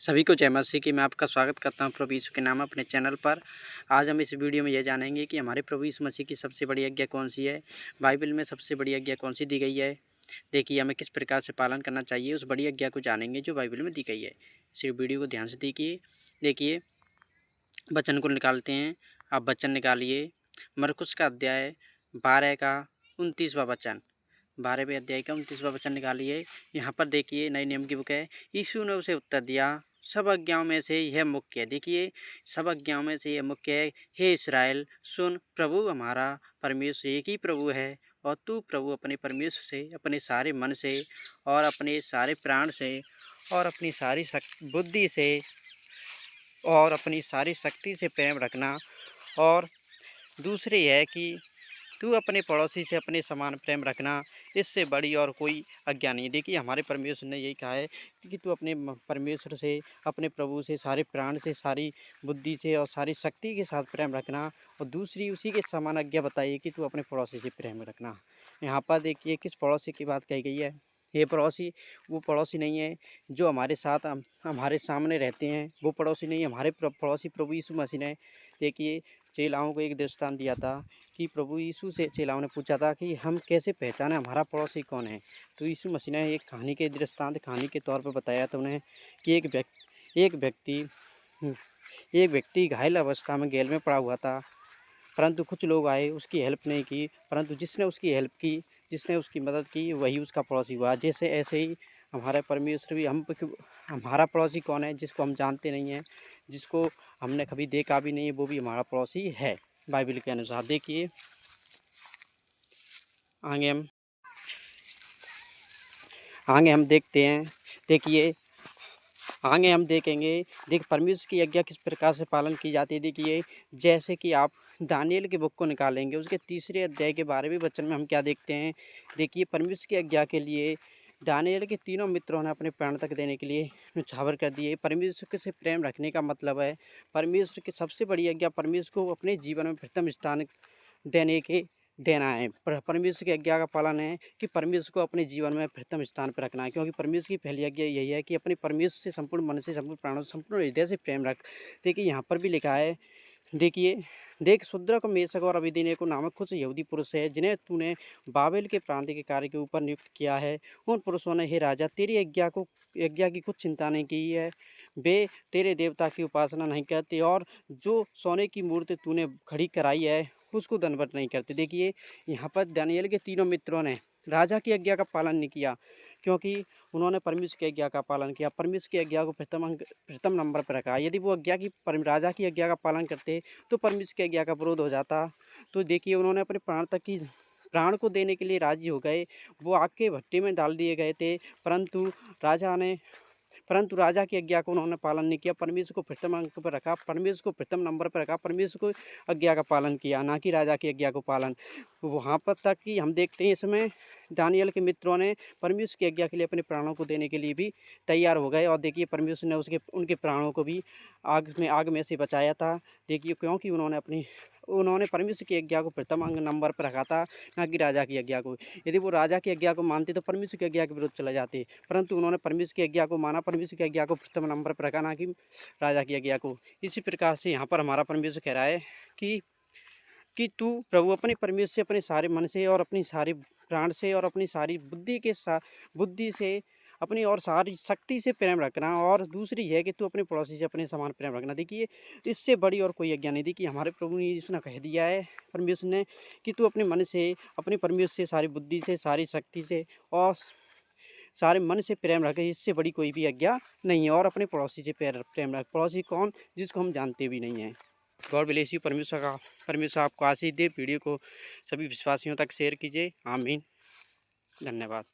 सभी को जय मसीह की। मैं आपका स्वागत करता हूं प्रभु यीशु के नाम अपने चैनल पर। आज हम इस वीडियो में यह जानेंगे कि हमारे प्रभु यीशु मसीह की सबसे बड़ी आज्ञा कौन सी है। बाइबल में सबसे बड़ी आज्ञा कौन सी दी गई है। देखिए हमें किस प्रकार से पालन करना चाहिए, उस बड़ी आज्ञा को जानेंगे जो बाइबल में दी गई है। इस वीडियो को ध्यान से देखिए वचन को निकालते हैं। आप वचन निकालिए। मरकुस का अध्याय 12 का 29वां वचन। 12वें अध्याय का 29वां वचन निकालिए। यहाँ पर देखिए नए नियम की बुक है। यीशु ने उसे उत्तर दिया, सब आज्ञाओं में से यह मुख्य है। देखिए सब आज्ञाओं में से यह मुख्य है। हे इस्राएल सुन, प्रभु हमारा परमेश्वर एक ही प्रभु है, और तू प्रभु अपने परमेश्वर से अपने सारे मन से और अपने सारे प्राण से और अपनी सारी बुद्धि से और अपनी सारी शक्ति से प्रेम रखना। और दूसरी है कि तू अपने पड़ोसी से अपने समान प्रेम रखना। इससे बड़ी और कोई आज्ञा नहीं। देखिए हमारे परमेश्वर ने यही कहा है कि तू अपने परमेश्वर से, अपने प्रभु से सारे प्राण से, सारी बुद्धि से और सारी शक्ति के साथ प्रेम रखना। और दूसरी उसी के समान आज्ञा बताइए कि तू अपने पड़ोसी से प्रेम रखना। यहाँ पर देखिए किस पड़ोसी की बात कही गई है। ये पड़ोसी वो पड़ोसी नहीं है जो हमारे साथ हमारे सामने रहते हैं, वो पड़ोसी नहीं है। हमारे पड़ोसी प्रभु यीशु मसीह ने देखिए चेलाओं को एक दृष्टांत दिया था कि प्रभु यीशु से चेलाओं ने पूछा था कि हम कैसे पहचाने हमारा पड़ोसी कौन है। तो यीशु मसीह ने एक कहानी के दृष्टांत कहानी के तौर पर बताया था उन्हें कि एक व्यक्ति घायल अवस्था में गैल में पड़ा हुआ था, परंतु कुछ लोग आए, उसकी हेल्प नहीं की, परंतु जिसने उसकी हेल्प की, जिसने उसकी मदद की, वही उसका पड़ोसी हुआ। जैसे ऐसे ही हमारा परमेश्वर भी हमारा पड़ोसी कौन है, जिसको हम जानते नहीं हैं, जिसको हमने कभी देखा भी नहीं है, वो भी हमारा पड़ोसी है बाइबल के अनुसार। देखिए आगे हम देखते हैं। देखिए आगे हम देखेंगे। परमेश्वर की आज्ञा किस प्रकार से पालन की जाती है। देखिए जैसे कि आप दानियल के बुक को निकालेंगे, उसके 3 अध्याय के 12वें वचन में हम क्या देखते हैं। देखिए परमेश्वर की आज्ञा के लिए दानियल के तीनों मित्रों ने अपने प्राण तक देने के लिए न्यौछावर कर दिए। परमेश्वर से प्रेम रखने का मतलब है परमेश्वर की सबसे बड़ी आज्ञा परमेश्वर को अपने जीवन में प्रथम स्थान देना है। परमेश्वर की आज्ञा का पालन है कि परमेश्वर को अपने जीवन में प्रथम स्थान पर रखना है, क्योंकि परमेश्वर की पहली आज्ञा यही है कि अपने परमेश्वर से संपूर्ण मन से, संपूर्ण प्राणों से, संपूर्ण हृदय से प्रेम रख। देखिए यहाँ पर भी लिखा है, देखिए देख शुद्रक, मेशक और अबेदीनेगो नामक कुछ यहूदी पुरुष है जिन्हें तूने बाबेल के प्रांत के कार्य के ऊपर नियुक्त किया है। उन पुरुषों ने हे राजा तेरी आज्ञा की कुछ चिंता नहीं की है। वे तेरे देवता की उपासना नहीं करते और जो सोने की मूर्ति तूने खड़ी कराई है उसको दंडवत नहीं करते। देखिए यहाँ पर दानियेल के तीनों मित्रों ने राजा की आज्ञा का पालन नहीं किया, क्योंकि उन्होंने परमेश्वर की आज्ञा का पालन किया, परमेश्वर की आज्ञा को प्रथम नंबर पर रखा। यदि वो राजा की आज्ञा का पालन करते तो परमेश्वर की आज्ञा का विरोध हो जाता। तो देखिए उन्होंने अपने प्राण को देने के लिए राजी हो गए। वो आग के भट्टे में डाल दिए गए थे, परंतु राजा की आज्ञा को उन्होंने पालन नहीं किया। परमेश्वर को प्रथम अंक पर रखा, परमेश्वर को प्रथम नंबर पर रखा, परमेश्वर को आज्ञा का पालन किया, ना कि राजा की आज्ञा को पालन। वहाँ पर तक कि हम देखते हैं इसमें दानियल के मित्रों ने परमेश्वर की आज्ञा के लिए अपने प्राणों को देने के लिए भी तैयार हो गए। और देखिए परमेश्वर ने उनके प्राणों को भी आग में से बचाया था। देखिए क्योंकि उन्होंने परमेश्वर की आज्ञा को प्रथम नंबर पर रखा था, ना कि राजा की आज्ञा को। यदि वो राजा की आज्ञा को मानते तो परमेश्वर की आज्ञा के विरुद्ध चले जाते, परंतु उन्होंने परमेश्वर की आज्ञा को माना, परमेश्वर की आज्ञा को प्रथम नंबर पर रखा, ना कि राजा की आज्ञा को। इसी प्रकार से यहाँ पर हमारा परमेश्वर कह रहा है कि तू प्रभु अपने परमेश्वर से अपने सारे मन से और अपनी सारी प्राण से और अपनी सारी बुद्धि से अपनी और सारी शक्ति से प्रेम रखना। और दूसरी है कि तू अपने पड़ोसी से अपने समान प्रेम रखना। देखिए इससे बड़ी और कोई आज्ञा नहीं। देखिए हमारे प्रभु यीशु ने कह दिया है परमेश्वर ने कि तू अपने मन से, अपने परमेश्वर से, सारी बुद्धि से, सारी शक्ति से और सारे मन से प्रेम रखे। इससे बड़ी कोई भी आज्ञा नहीं है। और अपने पड़ोसी से प्रेम रख। पड़ोसी कौन? जिसको हम जानते भी नहीं हैं। God bless you. परमेश्वर आपको आशीष दे। वीडियो को सभी विश्वासियों तक शेयर कीजिए। आमीन। धन्यवाद।